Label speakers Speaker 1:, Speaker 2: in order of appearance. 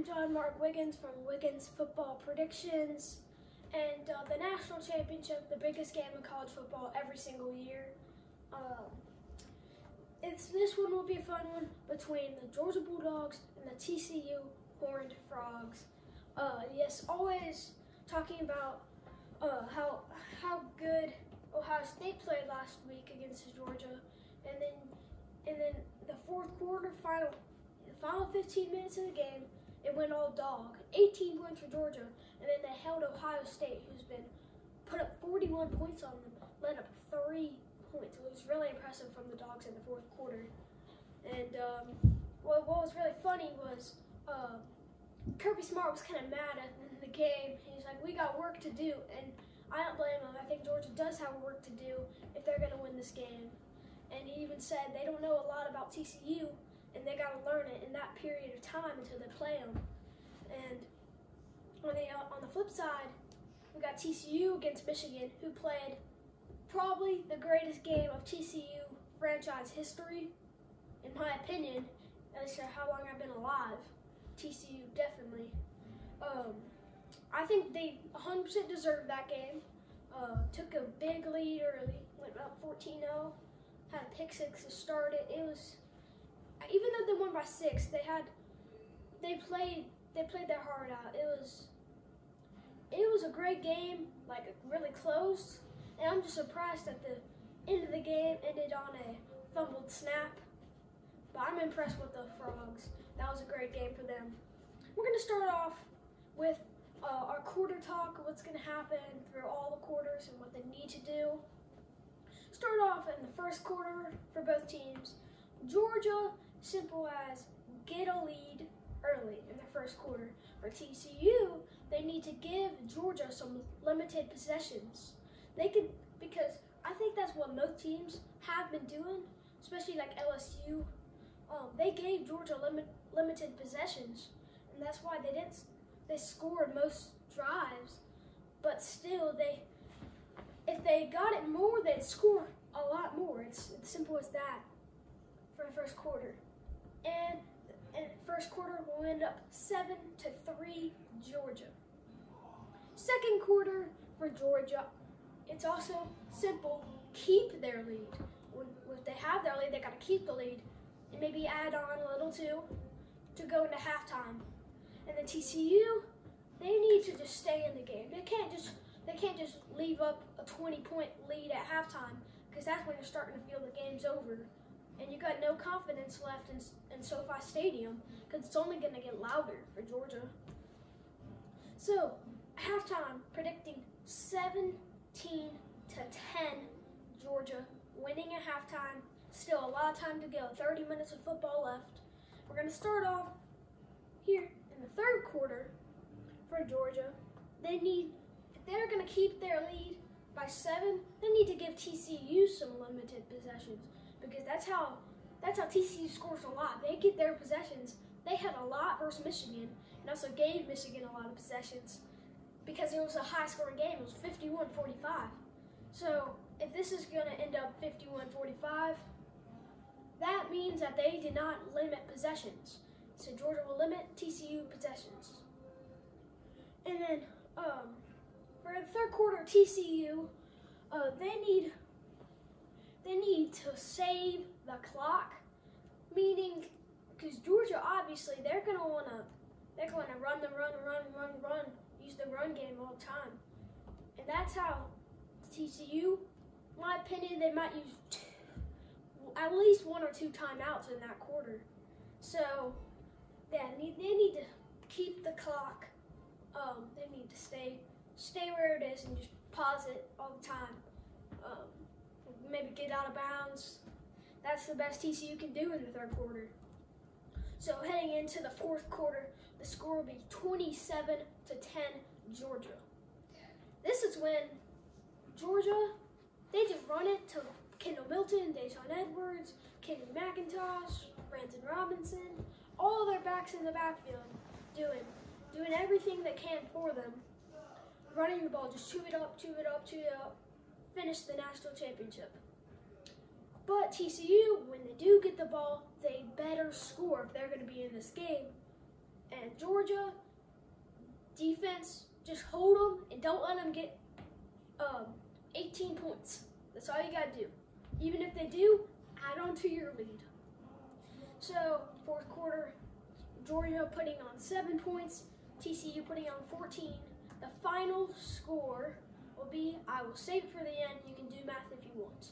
Speaker 1: I'm John Mark Wiggins from Wiggins Football Predictions, and the national championship, the biggest game in college football every single year. This one will be a fun one between the Georgia Bulldogs and the TCU Horned Frogs. Yes, always talking about how good Ohio State played last week against Georgia, and then the fourth quarter, the final 15 minutes of the game, it went all dog. 18 points for Georgia, and then they held Ohio State, who's been put up 41 points on them, led up 3 points. It was really impressive from the Dogs in the fourth quarter. And what was really funny was Kirby Smart was kind of mad at the game. He's like, we got work to do, and I don't blame him. I think Georgia does have work to do if they're going to win this game. And he even said they don't know a lot about TCU, and they got to learn it in that period of time until they play them. And on the flip side, we got TCU against Michigan, who played probably the greatest game of TCU franchise history, in my opinion, at least how long I've been alive. TCU definitely. I think they 100% deserved that game. Took a big lead early, went up 14-0, had a pick six to start it. It was, even though they won by 6, they played their heart out. It was a great game, like really close, and I'm just surprised that the end of the game ended on a fumbled snap. But I'm impressed with the Frogs. That was a great game for them. We're going to start off with our quarter talk, what's going to happen through all the quarters and what they need to do. Start off in the first quarter for both teams. Georgia, simple as get a lead early in the first quarter. For TCU, they need to give Georgia some limited possessions. They could, because I think that's what most teams have been doing, especially like LSU. They gave Georgia limited possessions, and that's why they scored most drives. But still, if they got it more, they'd score a lot more. It's simple as that for the first quarter. And first quarter will end up 7-3 Georgia. Second quarter for Georgia, it's also simple. Keep their lead. When they have their lead, they got to keep the lead and maybe add on a little too to go into halftime. And then TCU, they need to just stay in the game. They can't just leave up a 20-point lead at halftime, because that's when you're starting to feel the game's over. And you got no confidence left in SoFi Stadium, because it's only going to get louder for Georgia. So, halftime, predicting 17-10 Georgia, winning at halftime. Still a lot of time to go, 30 minutes of football left. We're going to start off here in the third quarter for Georgia. If they're going to keep their lead by 7, they need to give TCU some limited possessions, because that's how TCU scores a lot. They get their possessions. They had a lot versus Michigan, and also gave Michigan a lot of possessions because it was a high-scoring game. It was 51-45. So if this is going to end up 51-45, that means that they did not limit possessions. So Georgia will limit TCU possessions. And then for the third quarter, TCU, they need to save the clock, meaning because Georgia, obviously they're gonna wanna run, use the run game all the time, and that's how TCU, in my opinion, they might use at least 1 or 2 timeouts in that quarter. So yeah, they need to keep the clock. They need to stay where it is and just pause it all the time. Maybe get out of bounds. That's the best TCU can do in the third quarter. So heading into the fourth quarter, the score will be 27-10 Georgia. This is when Georgia, they just run it to Kendall Milton, Deshaun Edwards, Kenny McIntosh, Brandon Robinson, all their backs in the backfield, doing everything they can for them. Running the ball, just chew it up, finish the national championship. But TCU, when they do get the ball, they better score if they're going to be in this game. And Georgia, defense, just hold them and don't let them get 18 points. That's all you got to do. Even if they do, add on to your lead. So, fourth quarter, Georgia putting on 7 points, TCU putting on 14. The final score will be, I will save it for the end. You can do math if you want.